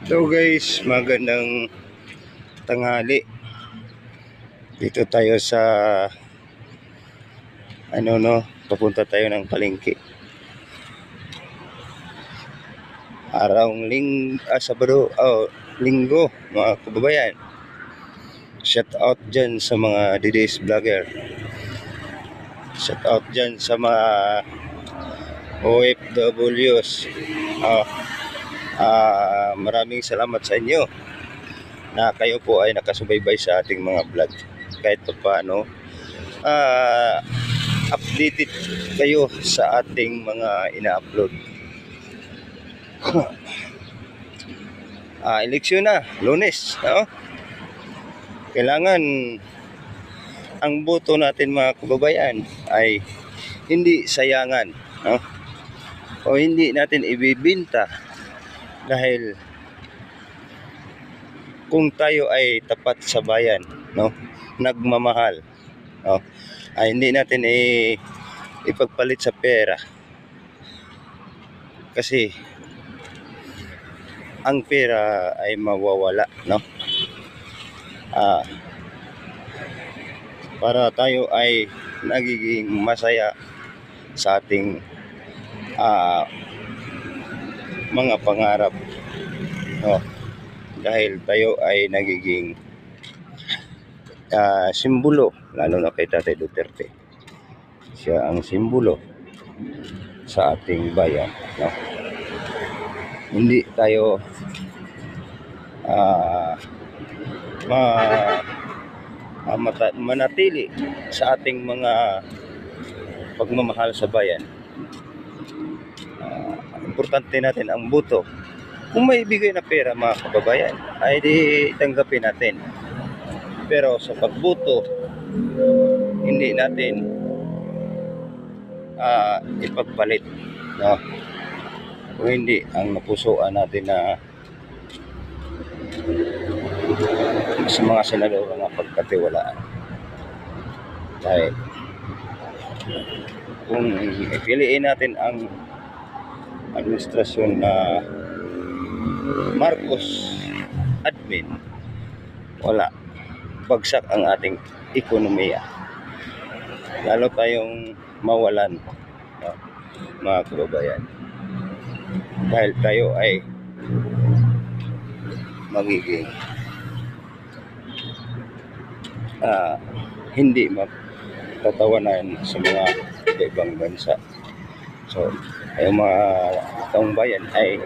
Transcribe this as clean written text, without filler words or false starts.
So guys, magandang tanghali. Dito tayo sa papunta tayo ng palengke. Sabado, linggo, mga kababayan. Shout out dyan sa mga DDS vlogger. Shout out dyan sa mga OFWs. Maraming salamat sa inyo na kayo po ay nakasubaybay sa ating mga vlog. Kahit pa paano, updated kayo sa ating mga ina-upload. Eleksyon na, Lunes, no? Kailangan ang boto natin, mga kababayan, ay hindi sayangan, no? O hindi natin ibibinta, dahil kung tayo ay tapat sa bayan, no, nagmamahal, no, ay hindi natin ipagpalit sa pera, kasi ang pera ay mawawala, no. Para tayo ay nagiging masaya sa ating mga pangarap, no, dahil tayo ay nagiging simbolo, lalo na kay Tatay Duterte. Siya ang simbolo sa ating bayan, no. Hindi tayo manatili sa ating mga pagmamahal sa bayan. Importante natin ang boto. Kung may ibigay na pera, mga kababayan, ay di tanggapin natin. Pero sa pagboto, hindi natin ipagpalit, no? Kung hindi, ang napusuan natin na sa mga senador na pagkatiwalaan. Dahil kung ipiliin natin ang administrasyon na Marcos admin, wala, bagsak ang ating ekonomiya, lalo tayong mawalan, no, mga kababayan, dahil tayo ay magiging hindi magtatawanan sa mga ibang bansa. So, ay mga taong bayan ay